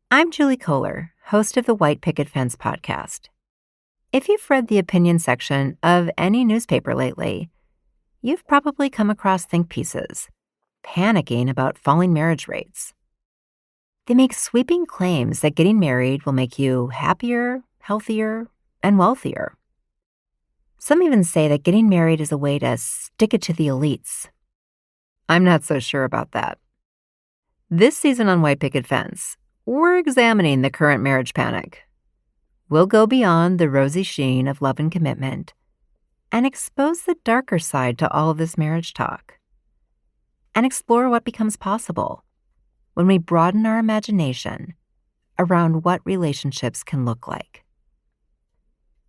I'm Julie Kohler, host of the White Picket Fence podcast. If you've read the opinion section of any newspaper lately, you've probably come across think pieces, panicking about falling marriage rates. They make sweeping claims that getting married will make you happier, healthier, and wealthier. Some even say that getting married is a way to stick it to the elites. I'm not so sure about that. This season on White Picket Fence, we're examining the current marriage panic. We'll go beyond the rosy sheen of love and commitment and expose the darker side to all of this marriage talk and explore what becomes possible when we broaden our imagination around what relationships can look like.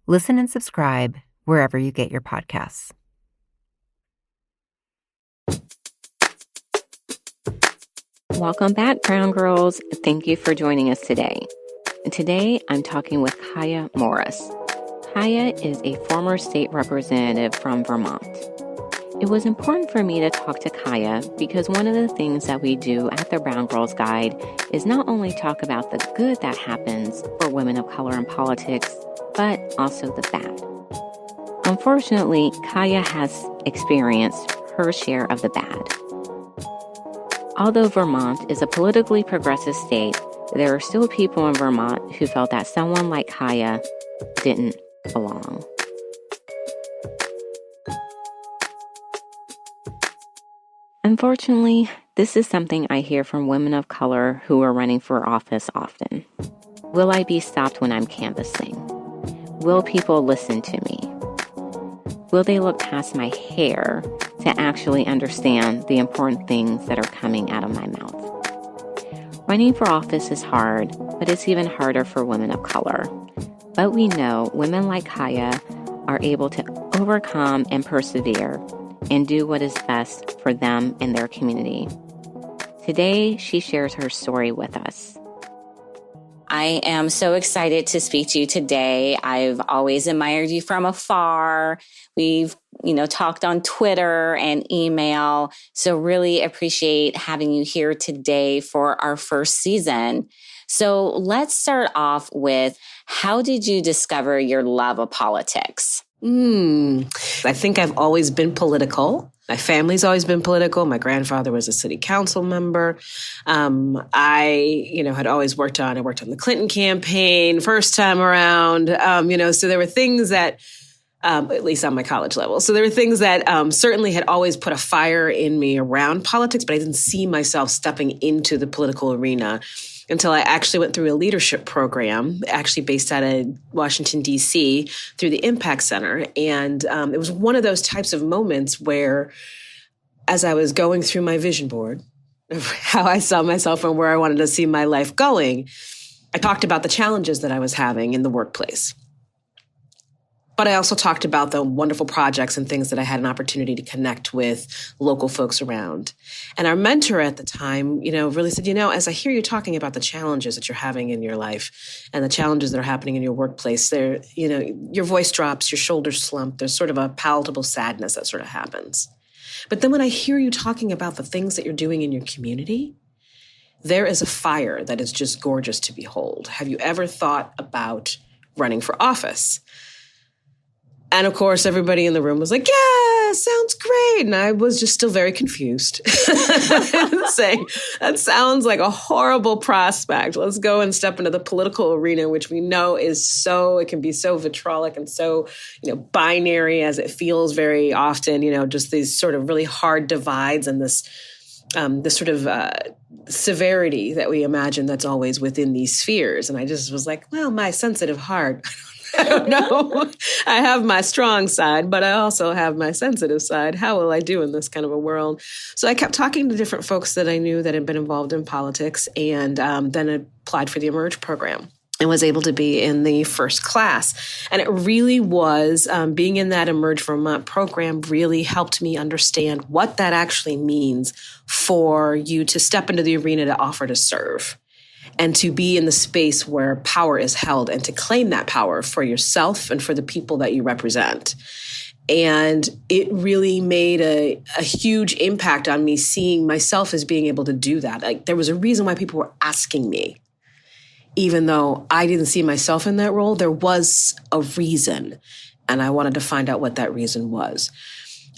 Listen and subscribe wherever you get your podcasts. Welcome back, Brown Girls. Thank you for joining us today. Today, I'm talking with Kiah Morris. Kiah is a former state representative from Vermont. It was important for me to talk to Kiah because one of the things that we do at the Brown Girls Guide is not only talk about the good that happens for women of color in politics, but also the bad. Unfortunately, Kiah has experienced her share of the bad. Although Vermont is a politically progressive state, there are still people in Vermont who felt that someone like Kiah didn't belong. Unfortunately, this is something I hear from women of color who are running for office often. Will I be stopped when I'm canvassing? Will people listen to me? Will they look past my hair to actually understand the important things that are coming out of my mouth? Running for office is hard, but it's even harder for women of color. But we know women like Kiah are able to overcome and persevere and do what is best for them and their community. Today, she shares her story with us. I am so excited to speak to you today. I've always admired you from afar. We've, talked on Twitter and email. So really appreciate having you here today for our first season. So let's start off with, how did you discover your love of politics? I think I've always been political. My family's always been political. My grandfather was a city council member. I had always worked on the Clinton campaign first time around. So there were things that, at least on my college level. So there were things that certainly had always put a fire in me around politics, but I didn't see myself stepping into the political arena until I actually went through a leadership program, actually based out of Washington, D.C., through the Impact Center. And it was one of those types of moments where, as I was going through my vision board of how I saw myself and where I wanted to see my life going, I talked about the challenges that I was having in the workplace. But I also talked about the wonderful projects and things that I had an opportunity to connect with local folks around. And our mentor at the time, really said, as I hear you talking about the challenges that you're having in your life and the challenges that are happening in your workplace, there, your voice drops, your shoulders slump. There's sort of a palatable sadness that sort of happens. But then when I hear you talking about the things that you're doing in your community, there is a fire that is just gorgeous to behold. Have you ever thought about running for office? And of course, everybody in the room was like, yeah, sounds great. And I was just still very confused, saying, that sounds like a horrible prospect. Let's go and step into the political arena, which we know it can be so vitriolic and so, binary as it feels very often, just these sort of really hard divides and this sort of severity that we imagine that's always within these spheres. And I just was like, well, my sensitive heart, I don't know. I have my strong side, but I also have my sensitive side. How will I do in this kind of a world? So I kept talking to different folks that I knew that had been involved in politics, and then applied for the Emerge program and was able to be in the first class. And it really was, being in that Emerge Vermont program really helped me understand what that actually means for you to step into the arena to offer to serve. And to be in the space where power is held and to claim that power for yourself and for the people that you represent. And it really made a huge impact on me, seeing myself as being able to do that. Like, there was a reason why people were asking me. even though I didn't see myself in that role, there was a reason. And I wanted to find out what that reason was.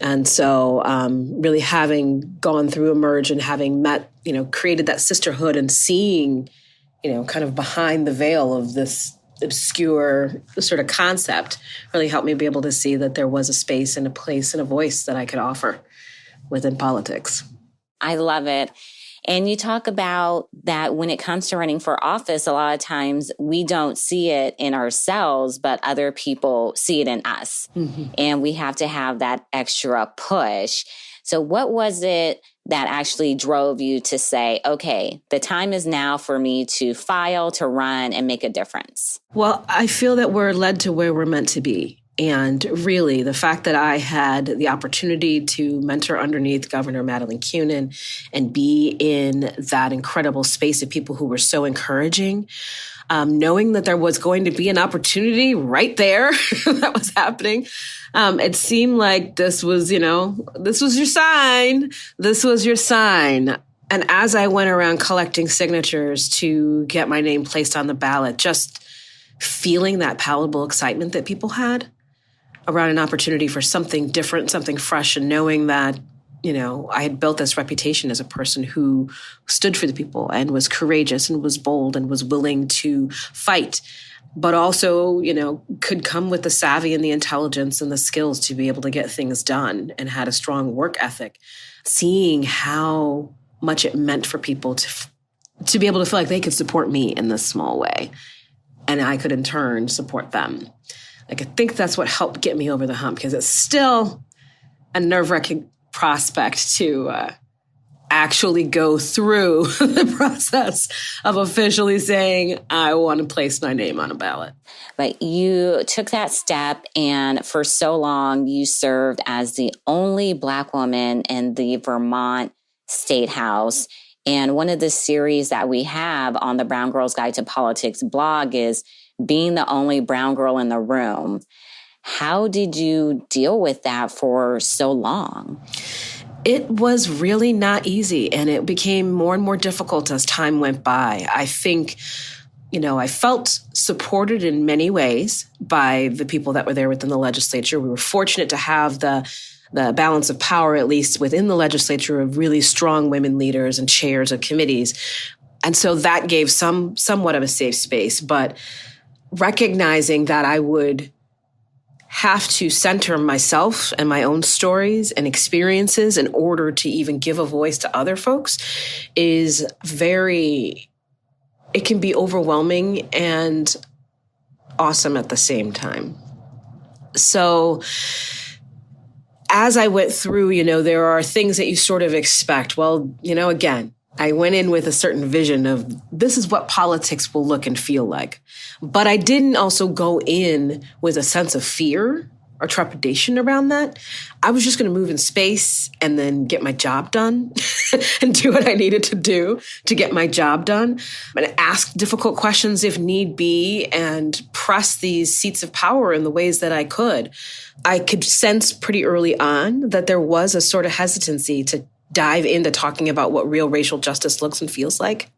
And so really having gone through Emerge and having met, created that sisterhood and seeing, kind of behind the veil of this obscure sort of concept really helped me be able to see that there was a space and a place and a voice that I could offer within politics. I love it. And you talk about that when it comes to running for office, a lot of times we don't see it in ourselves, but other people see it in us. Mm-hmm. And we have to have that extra push. So what was it that actually drove you to say, okay, the time is now for me to file, to run, and make a difference? Well, I feel that we're led to where we're meant to be. And really, the fact that I had the opportunity to mentor underneath Governor Madeline Kunin and be in that incredible space of people who were so encouraging, knowing that there was going to be an opportunity right there that was happening, it seemed like this was, this was your sign. This was your sign. And as I went around collecting signatures to get my name placed on the ballot, just feeling that palpable excitement that people had around an opportunity for something different, something fresh, and knowing that, I had built this reputation as a person who stood for the people and was courageous and was bold and was willing to fight, but also, could come with the savvy and the intelligence and the skills to be able to get things done and had a strong work ethic. Seeing how much it meant for people to be able to feel like they could support me in this small way, and I could in turn support them. I think that's what helped get me over the hump, because it's still a nerve-wracking prospect to actually go through the process of officially saying, I want to place my name on a ballot. But you took that step, and for so long, you served as the only Black woman in the Vermont State House. And one of the series that we have on the Brown Girls Guide to Politics blog is being the only brown girl in the room. How did you deal with that for so long? It was really not easy, and it became more and more difficult as time went by. I think, I felt supported in many ways by the people that were there within the legislature. We were fortunate to have the balance of power, at least within the legislature, of really strong women leaders and chairs of committees. And so that gave somewhat of a safe space. But recognizing that I would have to center myself and my own stories and experiences in order to even give a voice to other folks is it can be overwhelming and awesome at the same time. So as I went through, there are things that you sort of expect. Well, again, I went in with a certain vision of this is what politics will look and feel like. But I didn't also go in with a sense of fear or trepidation around that. I was just going to move in space and then get my job done and do what I needed to do to get my job done, and ask difficult questions if need be and press these seats of power in the ways that I could. I could sense pretty early on that there was a sort of hesitancy to dive into talking about what real racial justice looks and feels like.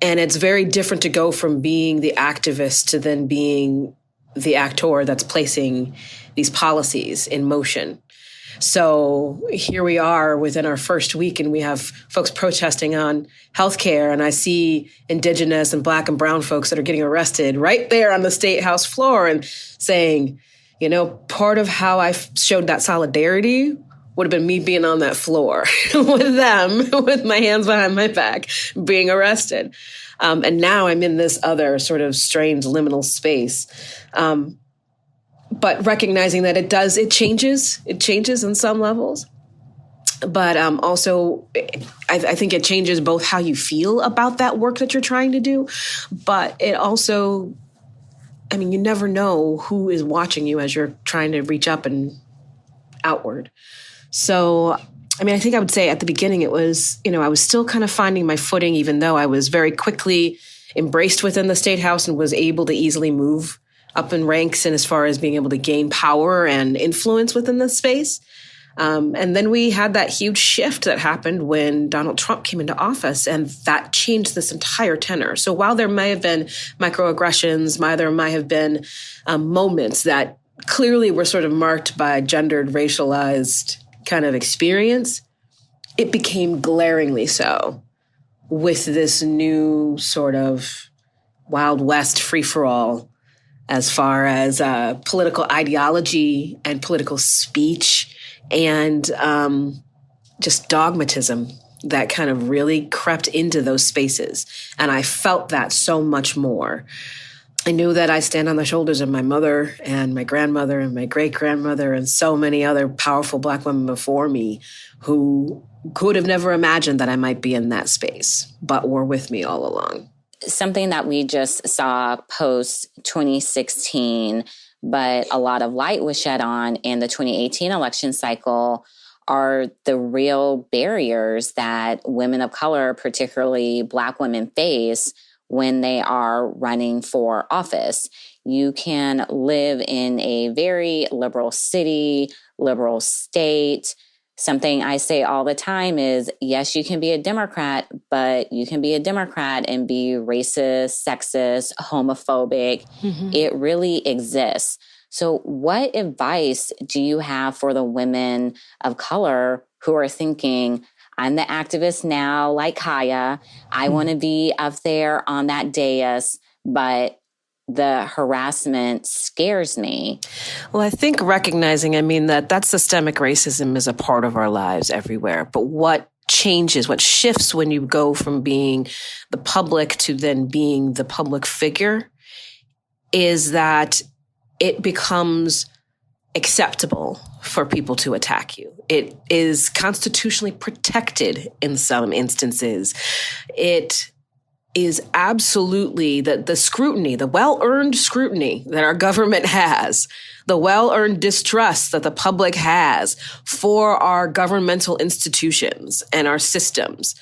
And it's very different to go from being the activist to then being the actor that's placing these policies in motion. So here we are within our first week, and we have folks protesting on healthcare, and I see Indigenous and Black and brown folks that are getting arrested right there on the State House floor and saying, part of how I showed that solidarity would have been me being on that floor with them, with my hands behind my back, being arrested. And now I'm in this other sort of strange liminal space. But recognizing that it changes in some levels. But also, I think it changes both how you feel about that work that you're trying to do, but it also, you never know who is watching you as you're trying to reach up and outward. So, I think I would say at the beginning it was, I was still kind of finding my footing, even though I was very quickly embraced within the State House and was able to easily move up in ranks and as far as being able to gain power and influence within this space. And then we had that huge shift that happened when Donald Trump came into office, and that changed this entire tenor. So while there may have been microaggressions, there might have been moments that clearly were sort of marked by gendered, racialized kind of experience, it became glaringly so with this new sort of Wild West free-for-all as far as political ideology and political speech and just dogmatism that kind of really crept into those spaces. And I felt that so much more. I knew that I stand on the shoulders of my mother and my grandmother and my great-grandmother and so many other powerful Black women before me who could have never imagined that I might be in that space, but were with me all along. Something that we just saw post 2016, but a lot of light was shed on in the 2018 election cycle, are the real barriers that women of color, particularly Black women, face when they are running for office. You can live in a very liberal city, liberal state. Something I say all the time is, yes, you can be a Democrat, but you can be a Democrat and be racist, sexist, homophobic. Mm-hmm. It really exists. So what advice do you have for the women of color who are thinking, I'm the activist now, like Kiah. I want to be up there on that dais, but the harassment scares me. Well, I think recognizing, that systemic racism is a part of our lives everywhere. But what changes, what shifts when you go from being the public to then being the public figure is that it becomes acceptable for people to attack you. It is constitutionally protected in some instances. It is absolutely the scrutiny, the well-earned scrutiny that our government has, the well-earned distrust that the public has for our governmental institutions and our systems.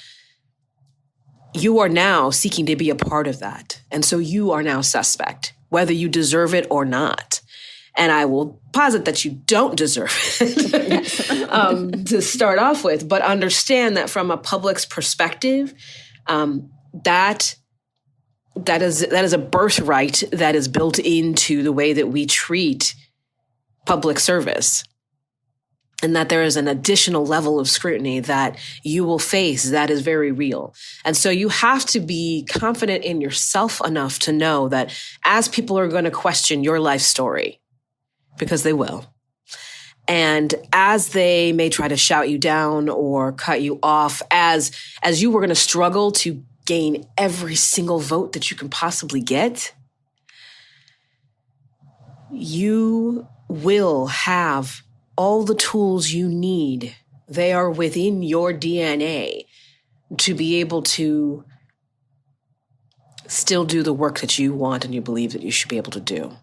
You are now seeking to be a part of that. And so you are now suspect, whether you deserve it or not. And I will posit that you don't deserve it to start off with, but understand that from a public's perspective, that is a birthright that is built into the way that we treat public service. And that there is an additional level of scrutiny that you will face that is very real. And so you have to be confident in yourself enough to know that as people are going to question your life story, because they will, and as they may try to shout you down or cut you off, as you were going to struggle to gain every single vote that you can possibly get, you will have all the tools you need. They are within your DNA to be able to still do the work that you want and you believe that you should be able to do.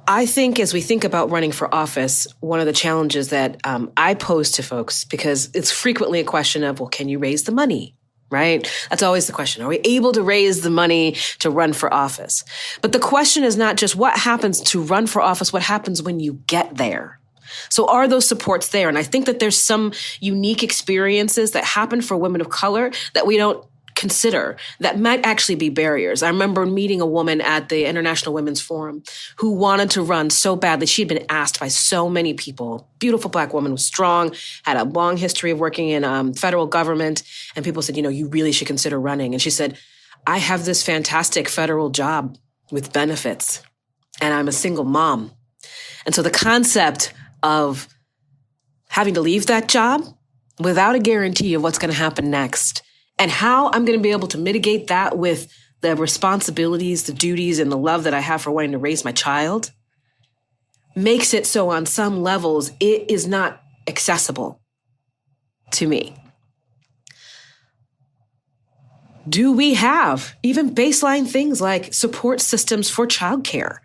I think as we think about running for office, one of the challenges that I pose to folks, because it's frequently a question of, well, can you raise the money, right? That's always the question. Are we able to raise the money to run for office? But the question is not just what happens to run for office, what happens when you get there? So are those supports there? And I think that there's some unique experiences that happen for women of color that we don't consider that might actually be barriers. I remember meeting a woman at the International Women's Forum who wanted to run so badly. She'd been asked by so many people. Beautiful Black woman, was strong, had a long history of working in federal government. And people said, you really should consider running. And she said, I have this fantastic federal job with benefits and I'm a single mom. And so the concept of having to leave that job without a guarantee of what's going to happen next and how I'm going to be able to mitigate that with the responsibilities, the duties, and the love that I have for wanting to raise my child makes it so on some levels it is not accessible to me. Do we have even baseline things like support systems for childcare?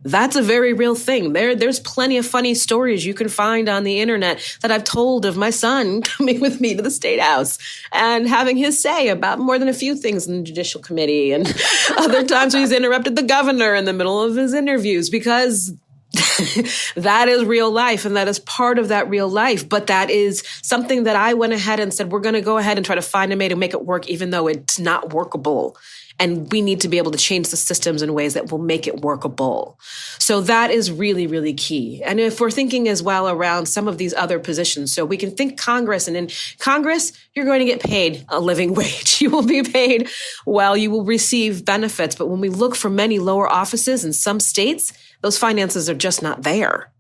That's a very real thing. There's plenty of funny stories you can find on the internet that I've told of my son coming with me to the State House and having his say about more than a few things in the Judicial Committee, and other times when he's interrupted the governor in the middle of his interviews because That is real life, and that is part of that real life. But that is something that I went ahead and said, we're going to go ahead and try to find a way to make it work, even though it's not workable. And we need to be able to change the systems in ways that will make it workable. So that is really, really key. And if we're thinking as well around some of these other positions, so we can think Congress, and in Congress, you're going to get paid a living wage. You will be paid well, you will receive benefits. But when we look for many lower offices in some states, those finances are just not there.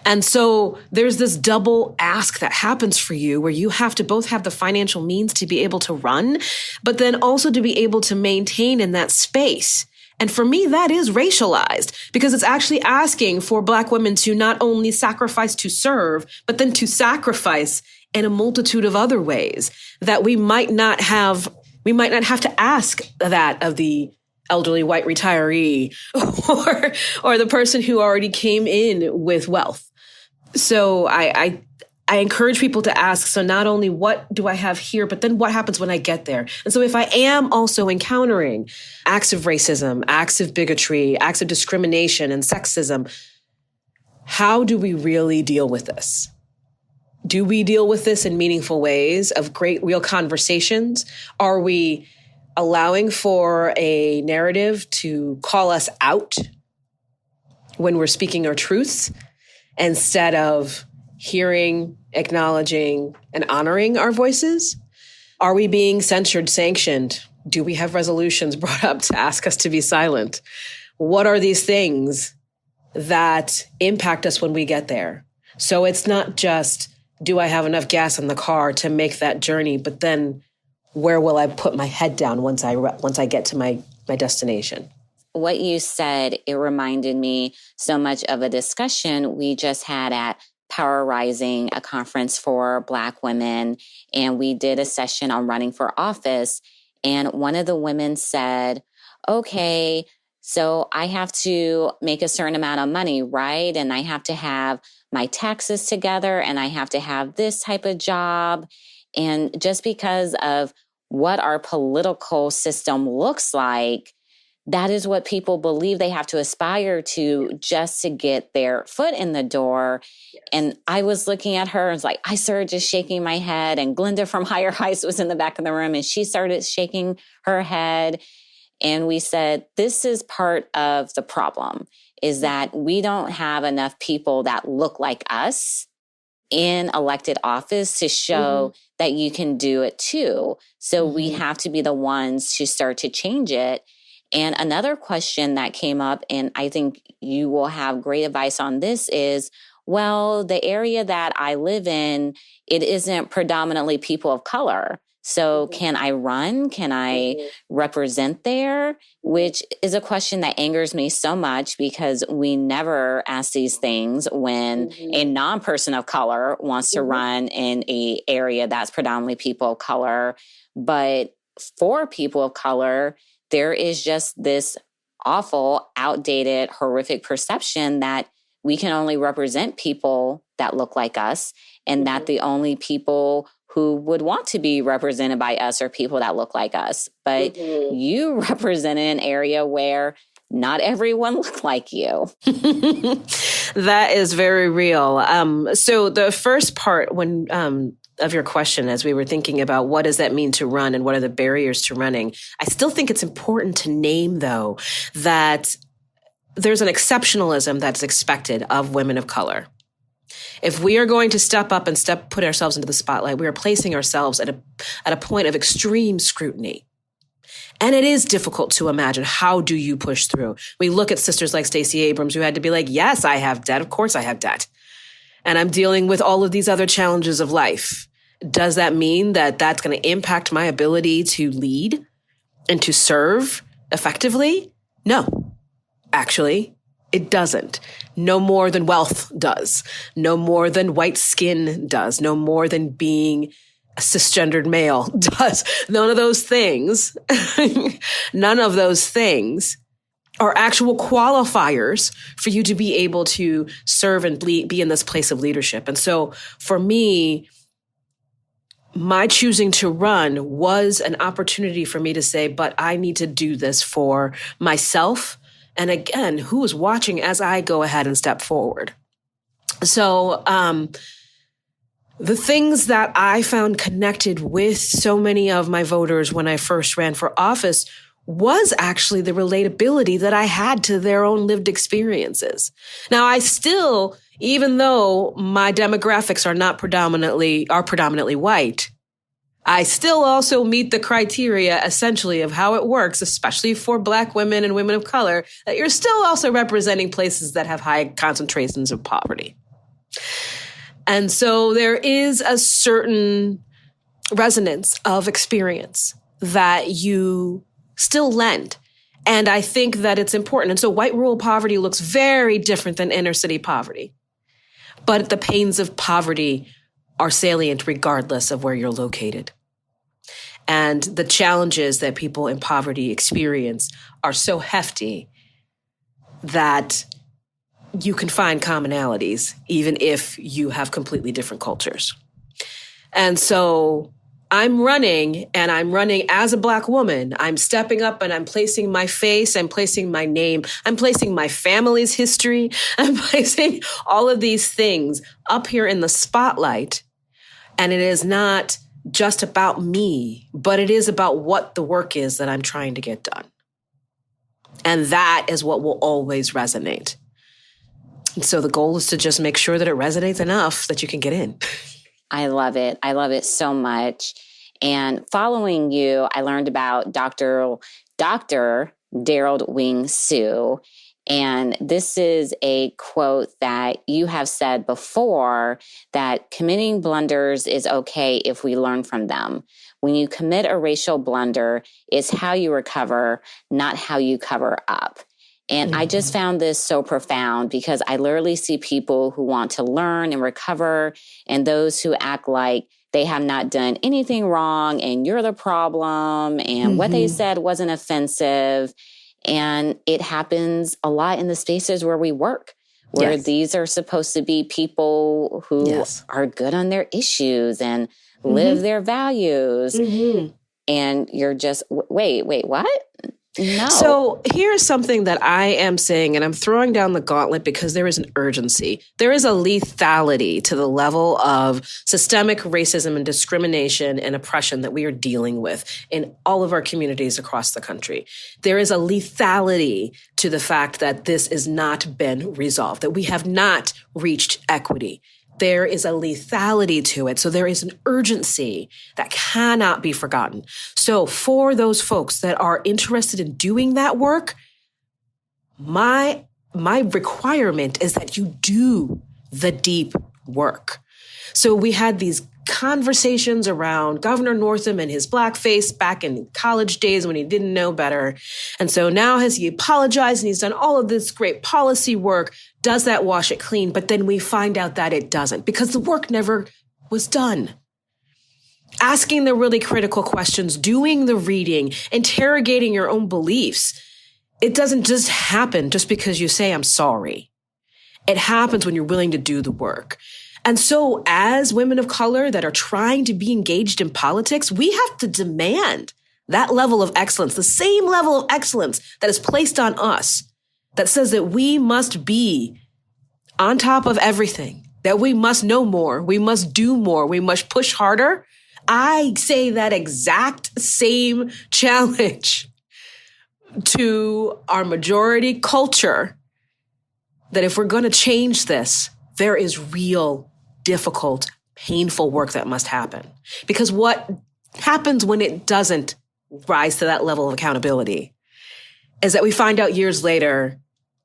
And so there's this double ask that happens for you where you have to both have the financial means to be able to run, but then also to be able to maintain in that space. And for me, that is racialized because it's actually asking for Black women to not only sacrifice to serve, but then to sacrifice in a multitude of other ways that we might not have to ask that of the elderly white retiree or the person who already came in with wealth. So I encourage people to ask, so not only what do I have here, but then what happens when I get there? And so if I am also encountering acts of racism, acts of bigotry, acts of discrimination and sexism, how do we really deal with this? Do we deal with this in meaningful ways of great real conversations? Are we allowing for a narrative to call us out when we're speaking our truths instead of hearing, acknowledging, and honoring our voices? Are we being censored, sanctioned? Do we have resolutions brought up to ask us to be silent? What are these things that impact us when we get there? So it's not just, do I have enough gas in the car to make that journey, but then where will I put my head down once I get to my destination? What you said, it reminded me so much of a discussion we just had at Power Rising, a conference for Black women. And we did a session on running for office. And one of the women said, okay, so I have to make a certain amount of money, right? And I have to have my taxes together and I have to have this type of job. And just because of what our political system looks like, that is what people believe they have to aspire to just to get their foot in the door. Yes. And I was looking at her and was like, I started just shaking my head. And Glenda from Higher Heights was in the back of the room and she started shaking her head. And we said, this is part of the problem, is that we don't have enough people that look like us in elected office to show that you can do it too. So we have to be the ones to start to change it. And another question that came up, and I think you will have great advice on this, is, well, the area that I live in, it isn't predominantly people of color. So can I run? Can I represent there? Which is a question that angers me so much because we never ask these things when a non-person of color wants to run in an area that's predominantly people of color. But for people of color, there is just this awful, outdated, horrific perception that we can only represent people that look like us and that the only people who would want to be represented by us are people that look like us. But you represent an area where not everyone looked like you. That is very real. So the first part of your question, as we were thinking about what does that mean to run and what are the barriers to running, I still think it's important to name, though, that there's an exceptionalism that's expected of women of color. If we are going to step up and put ourselves into the spotlight, we are placing ourselves at a point of extreme scrutiny. And it is difficult to imagine, how do you push through? We look at sisters like Stacey Abrams who had to be like, yes, I have debt. Of course I have debt. And I'm dealing with all of these other challenges of life. Does that mean that that's going to impact my ability to lead and to serve effectively? No, actually, it doesn't. No more than wealth does. No more than white skin does. No more than being a cisgendered male does. None of those things are actual qualifiers for you to be able to serve and be in this place of leadership. And so for me, my choosing to run was an opportunity for me to say, but I need to do this for myself And again, who is watching as I go ahead and step forward? So the things that I found connected with so many of my voters when I first ran for office was actually the relatability that I had to their own lived experiences. Now, I still, even though my demographics are predominantly white, I still also meet the criteria essentially of how it works, especially for Black women and women of color, that you're still also representing places that have high concentrations of poverty. And so there is a certain resonance of experience that you still lend. And I think that it's important. And so white rural poverty looks very different than inner city poverty. But the pains of poverty are salient regardless of where you're located. And the challenges that people in poverty experience are so hefty that you can find commonalities, even if you have completely different cultures. And so I'm running, and I'm running as a Black woman. I'm stepping up and I'm placing my face, I'm placing my name, I'm placing my family's history, I'm placing all of these things up here in the spotlight. And it is not just about me, but it is about what the work is that I'm trying to get done. And that is what will always resonate. And so the goal is to just make sure that it resonates enough that you can get in. I love it. I love it so much. And following you, I learned about Dr. Daryl Wing Sue. And this is a quote that you have said before, that committing blunders is okay if we learn from them. When you commit a racial blunder, it's how you recover, not how you cover up. And I just found this so profound, because I literally see people who want to learn and recover, and those who act like they have not done anything wrong and you're the problem, and what they said wasn't offensive. And it happens a lot in the spaces where we work, where these are supposed to be people who are good on their issues and live their values. And you're just, wait, what? No. So here's something that I am saying, and I'm throwing down the gauntlet because there is an urgency. There is a lethality to the level of systemic racism and discrimination and oppression that we are dealing with in all of our communities across the country. There is a lethality to the fact that this has not been resolved, that we have not reached equity. There is a lethality to it. So there is an urgency that cannot be forgotten. So for those folks that are interested in doing that work, my requirement is that you do the deep work. So we had these conversations around Governor Northam and his blackface back in college days when he didn't know better. And so now has he apologized and he's done all of this great policy work? Does that wash it clean? But then we find out that it doesn't, because the work never was done. Asking the really critical questions, doing the reading, interrogating your own beliefs. It doesn't just happen just because you say, I'm sorry. It happens when you're willing to do the work. And so as women of color that are trying to be engaged in politics, we have to demand that level of excellence, the same level of excellence that is placed on us, that says that we must be on top of everything, that we must know more, we must do more, we must push harder. I say that exact same challenge to our majority culture, that if we're going to change this, there is real, difficult, painful work that must happen. Because what happens when it doesn't rise to that level of accountability is that we find out years later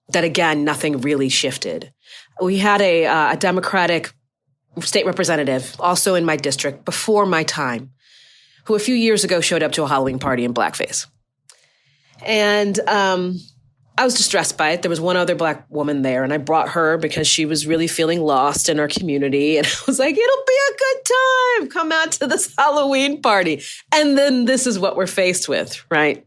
that, again, nothing really shifted. We had a Democratic state representative, also in my district, before my time, who a few years ago showed up to a Halloween party in blackface. And I was distressed by it. There was one other Black woman there, and I brought her because she was really feeling lost in our community. And I was like, it'll be a good time. Come out to this Halloween party. And then this is what we're faced with, right?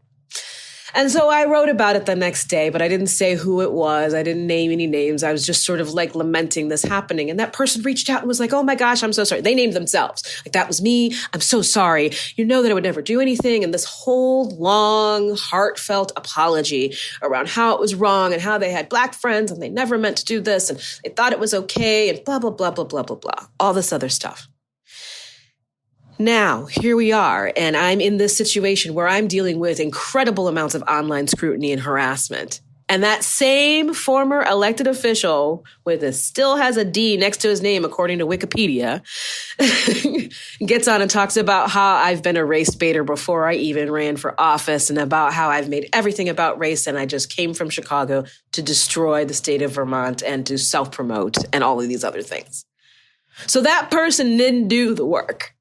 And so I wrote about it the next day, but I didn't say who it was. I didn't name any names. I was just sort of like lamenting this happening. And that person reached out and was like, oh my gosh, I'm so sorry. They named themselves. Like, that was me. I'm so sorry. You know that I would never do anything. And this whole long, heartfelt apology around how it was wrong and how they had Black friends and they never meant to do this and they thought it was okay and blah, blah, blah, blah, blah, blah, blah. All this other stuff. Now, here we are, and I'm in this situation where I'm dealing with incredible amounts of online scrutiny and harassment. And that same former elected official still has a D next to his name, according to Wikipedia, gets on and talks about how I've been a race baiter before I even ran for office and about how I've made everything about race and I just came from Chicago to destroy the state of Vermont and to self-promote and all of these other things. So that person didn't do the work.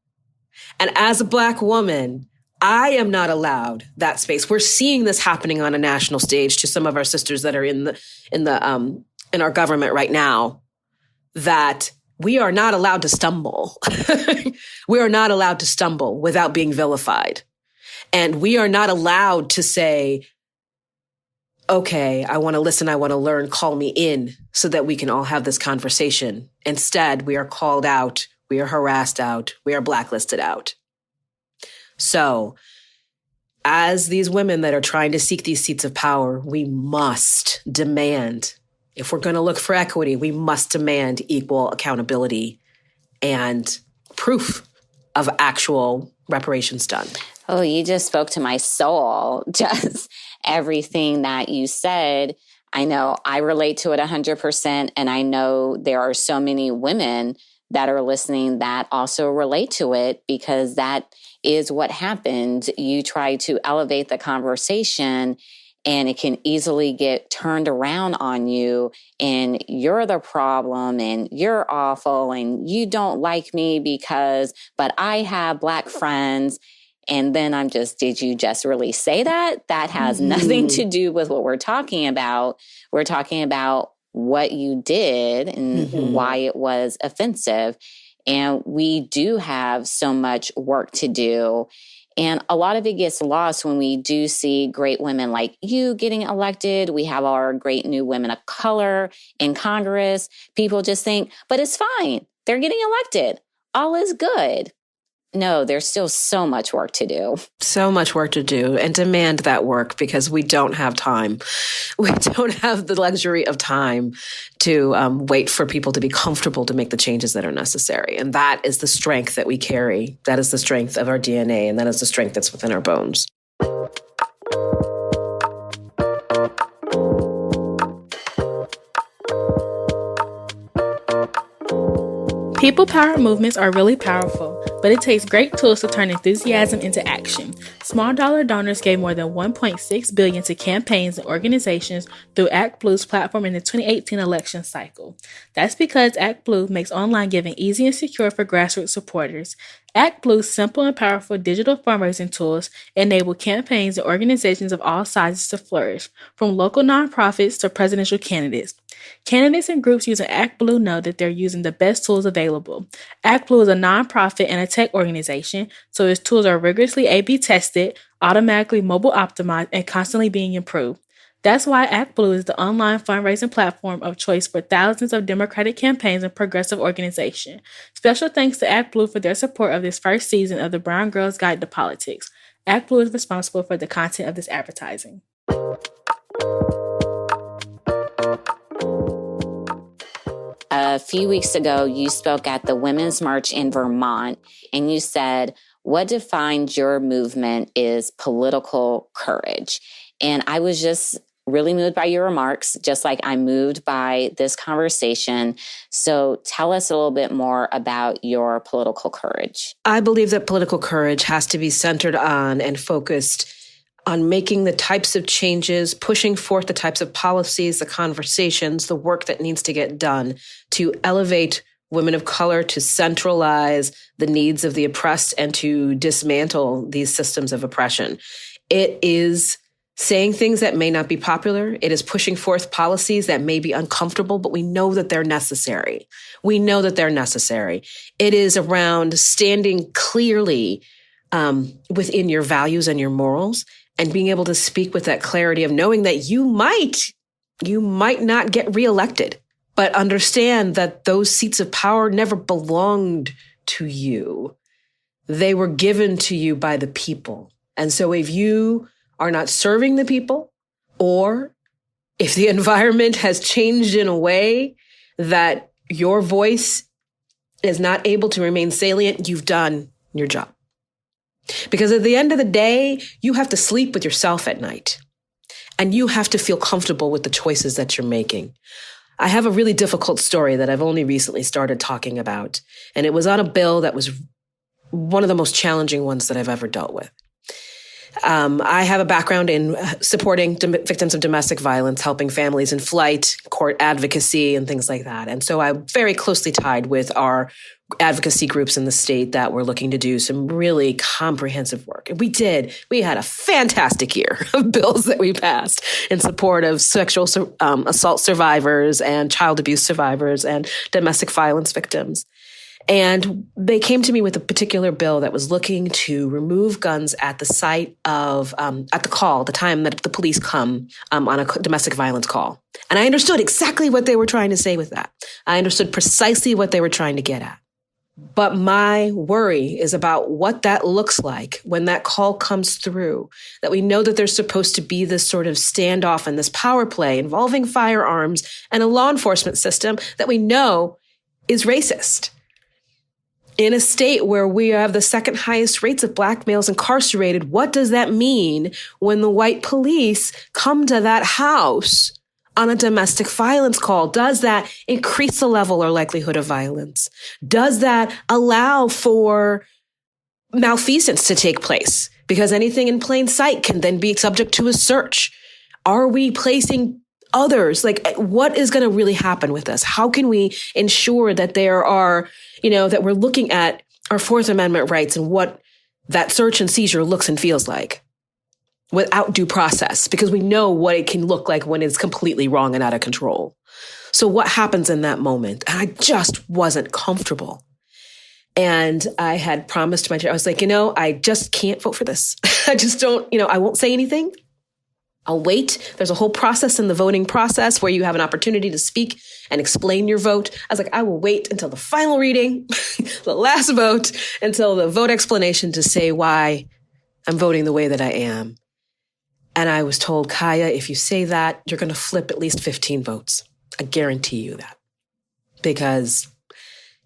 And as a Black woman, I am not allowed that space. We're seeing this happening on a national stage to some of our sisters that are in our government right now, that we are not allowed to stumble. We are not allowed to stumble without being vilified. And we are not allowed to say, okay, I want to listen, I want to learn, call me in so that we can all have this conversation. Instead, we are called out. We are harassed out. We are blacklisted out. So, as these women that are trying to seek these seats of power, we must demand, if we're going to look for equity, we must demand equal accountability and proof of actual reparations done. Oh, you just spoke to my soul. Just everything that you said. I know I relate to it 100%. And I know there are so many women that are listening that also relate to it, because that is what happens. You try to elevate the conversation and it can easily get turned around on you and you're the problem and you're awful and you don't like me but I have Black friends. And then did you just really say that? That has nothing to do with what we're talking about. We're talking about what you did and why it was offensive. And we do have so much work to do. And a lot of it gets lost when we do see great women like you getting elected. We have our great new women of color in Congress. People just think, but it's fine. They're getting elected. All is good. No, there's still so much work to do. So much work to do, and demand that work, because we don't have time. We don't have the luxury of time to wait for people to be comfortable to make the changes that are necessary. And that is the strength that we carry. That is the strength of our DNA, and that is the strength that's within our bones. People power movements are really powerful, but it takes great tools to turn enthusiasm into action. Small dollar donors gave more than $1.6 billion to campaigns and organizations through Act Blue's platform in the 2018 election cycle. That's because Act Blue makes online giving easy and secure for grassroots supporters. Act Blue's simple and powerful digital fundraising tools enable campaigns and organizations of all sizes to flourish, from local nonprofits to presidential candidates. Candidates and groups using Act Blue know that they're using the best tools available. Act Blue is a nonprofit and a tech organization, so its tools are rigorously A/B tested, automatically mobile optimized, and constantly being improved. That's why Act Blue is the online fundraising platform of choice for thousands of Democratic campaigns and progressive organizations. Special thanks to Act Blue for their support of this first season of the Brown Girls Guide to Politics. Act Blue is responsible for the content of this advertising. A few weeks ago, you spoke at the Women's March in Vermont, and you said, what defines your movement is political courage. And I was just really moved by your remarks, just like I'm moved by this conversation. So tell us a little bit more about your political courage. I believe that political courage has to be centered on and focused on making the types of changes, pushing forth the types of policies, the conversations, the work that needs to get done to elevate women of color, to centralize the needs of the oppressed, and to dismantle these systems of oppression. It is saying things that may not be popular. It is pushing forth policies that may be uncomfortable, but we know that they're necessary. We know that they're necessary. It is around standing clearly within your values and your morals and being able to speak with that clarity of knowing that you might not get reelected, but understand that those seats of power never belonged to you. They were given to you by the people. And so if you are not serving the people, or if the environment has changed in a way that your voice is not able to remain salient, you've done your job. Because at the end of the day, you have to sleep with yourself at night. And you have to feel comfortable with the choices that you're making. I have a really difficult story that I've only recently started talking about. And it was on a bill that was one of the most challenging ones that I've ever dealt with. I have a background in supporting victims of domestic violence, helping families in flight, court advocacy, and things like that. And so I'm very closely tied with our advocacy groups in the state that were looking to do some really comprehensive work. And we did. We had a fantastic year of bills that we passed in support of sexual assault survivors and child abuse survivors and domestic violence victims. And they came to me with a particular bill that was looking to remove guns at the site of, at the time that the police come on a domestic violence call. And I understood exactly what they were trying to say with that. I understood precisely what they were trying to get at. But my worry is about what that looks like when that call comes through, that we know that there's supposed to be this sort of standoff and this power play involving firearms and a law enforcement system that we know is racist. In a state where we have the second highest rates of Black males incarcerated, what does that mean when the white police come to that house on a domestic violence call? Does that increase the level or likelihood of violence? Does that allow for malfeasance to take place? Because anything in plain sight can then be subject to a search. Are we placing others? Like, what is going to really happen with this? How can we ensure that there are, that we're looking at our Fourth Amendment rights and what that search and seizure looks and feels like without due process? Because we know what it can look like when it's completely wrong and out of control. So what happens in that moment? And I just wasn't comfortable. And I had promised my chair, I was like, I just can't vote for this. I just don't, I won't say anything. I'll wait. There's a whole process in the voting process where you have an opportunity to speak and explain your vote. I was like, I will wait until the final reading, the last vote, until the vote explanation to say why I'm voting the way that I am. And I was told, Kiah, if you say that, you're going to flip at least 15 votes. I guarantee you that. Because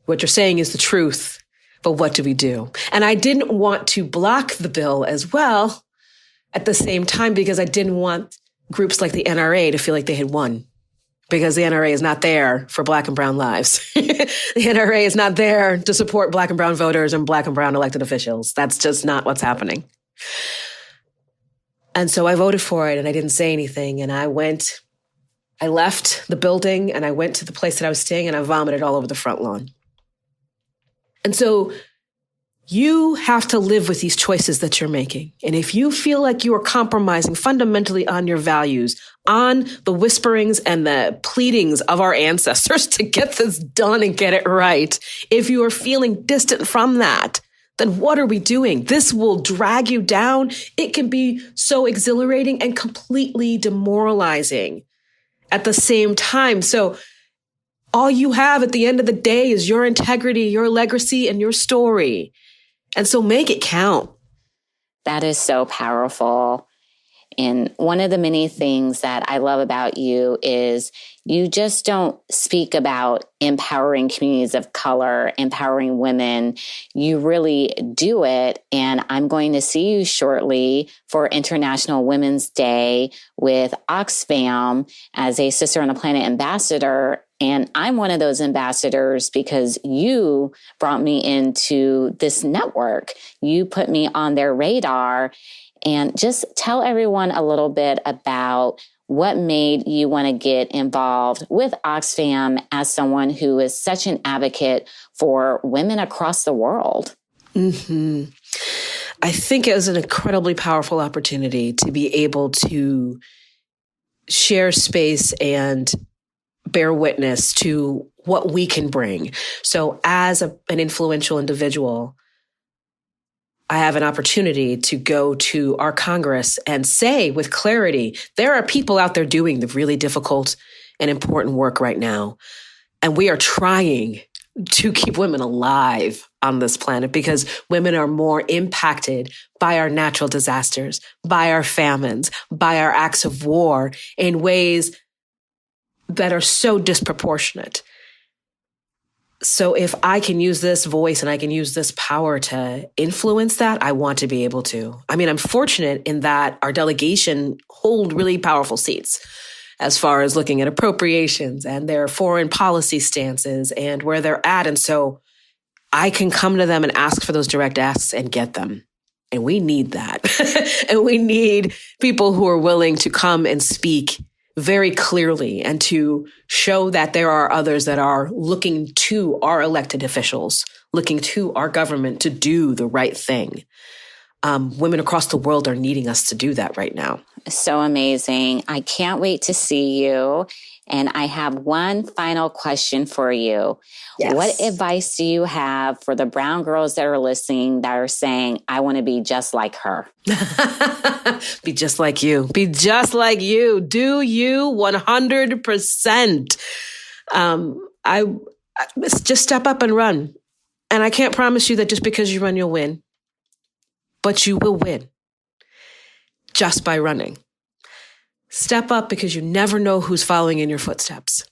what you're saying is the truth, but what do we do? And I didn't want to block the bill as well at the same time, because I didn't want groups like the NRA to feel like they had won, because the NRA is not there for Black and brown lives. The NRA is not there to support Black and brown voters and Black and brown elected officials. That's just not what's happening. And so I voted for it and I didn't say anything. And I left the building and I went to the place that I was staying and I vomited all over the front lawn. And so you have to live with these choices that you're making. And if you feel like you are compromising fundamentally on your values, on the whisperings and the pleadings of our ancestors to get this done and get it right, if you are feeling distant from that, then what are we doing? This will drag you down. It can be so exhilarating and completely demoralizing at the same time. So all you have at the end of the day is your integrity, your legacy, and your story. And so make it count. That is so powerful. And one of the many things that I love about you is you just don't speak about empowering communities of color, empowering women. You really do it. And I'm going to see you shortly for International Women's Day with Oxfam as a Sister on the Planet ambassador. And I'm one of those ambassadors because you brought me into this network. You put me on their radar. And just tell everyone a little bit about what made you want to get involved with Oxfam as someone who is such an advocate for women across the world. Mm-hmm. I think it was an incredibly powerful opportunity to be able to share space and bear witness to what we can bring. So as an influential individual, I have an opportunity to go to our Congress and say with clarity, there are people out there doing the really difficult and important work right now. And we are trying to keep women alive on this planet because women are more impacted by our natural disasters, by our famines, by our acts of war in ways that are so disproportionate. So if I can use this voice and I can use this power to influence that, I want to be able to. I mean, I'm fortunate in that our delegation hold really powerful seats as far as looking at appropriations and their foreign policy stances and where they're at. And so I can come to them and ask for those direct asks and get them. And we need that. And we need people who are willing to come and speak very clearly and to show that there are others that are looking to our elected officials, looking to our government to do the right thing. Women across the world are needing us to do that right now. So amazing. I can't wait to see you. And I have one final question for you. Yes. What advice do you have for the brown girls that are listening that are saying, I want to be just like her? Be just like you. Be just like you. Do you 100%. I just step up and run. And I can't promise you that just because you run, you'll win. But you will win just by running. Step up because you never know who's following in your footsteps.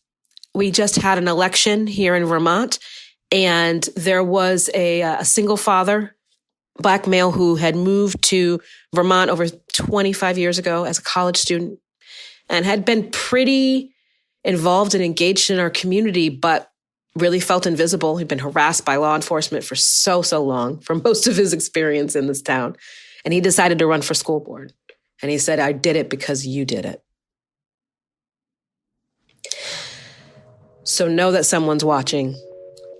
We just had an election here in Vermont, and there was a single father, Black male, who had moved to Vermont over 25 years ago as a college student and had been pretty involved and engaged in our community, but really felt invisible. He'd been harassed by law enforcement for so long, for most of his experience in this town. And he decided to run for school board. And he said, I did it because you did it. So know that someone's watching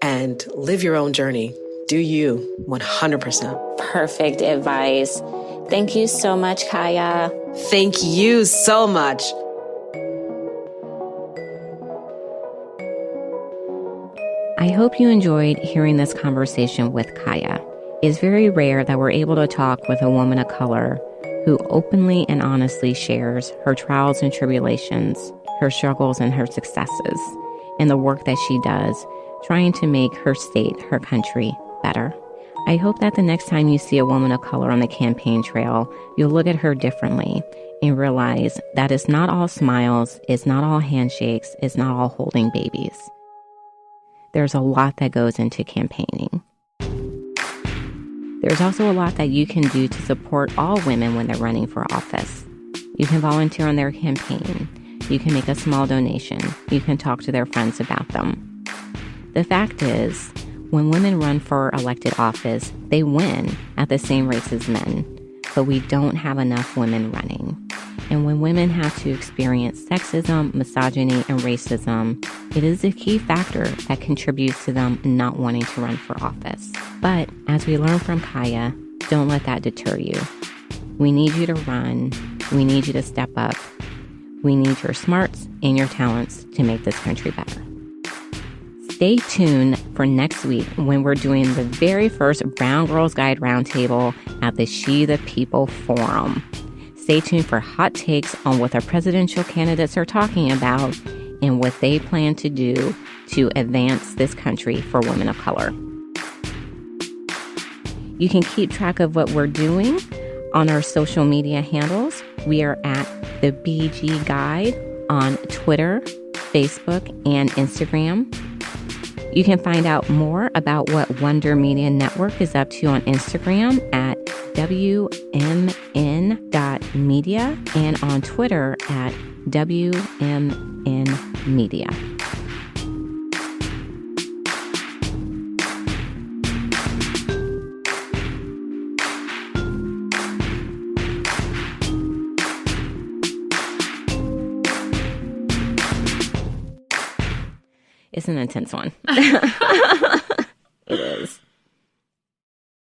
and live your own journey. Do you 100%. Perfect advice. Thank you so much, Kiah. Thank you so much. I hope you enjoyed hearing this conversation with Kiah. It's very rare that we're able to talk with a woman of color who openly and honestly shares her trials and tribulations, her struggles and her successes, and the work that she does trying to make her state, her country, better. I hope that the next time you see a woman of color on the campaign trail, you'll look at her differently and realize that it's not all smiles, it's not all handshakes, it's not all holding babies. There's a lot that goes into campaigning. There's also a lot that you can do to support all women when they're running for office. You can volunteer on their campaign. You can make a small donation. You can talk to their friends about them. The fact is, when women run for elected office, they win at the same rates as men, but we don't have enough women running. And when women have to experience sexism, misogyny, and racism, it is a key factor that contributes to them not wanting to run for office. But as we learned from Kiah, don't let that deter you. We need you to run. We need you to step up. We need your smarts and your talents to make this country better. Stay tuned for next week when we're doing the very first Brown Girls Guide Roundtable at the She the People Forum. Stay tuned for hot takes on what our presidential candidates are talking about and what they plan to do to advance this country for women of color. You can keep track of what we're doing on our social media handles. We are at the BG Guide on Twitter, Facebook, and Instagram. You can find out more about what Wonder Media Network is up to on Instagram at WMN.media and on Twitter at WMNmedia. It's an intense one.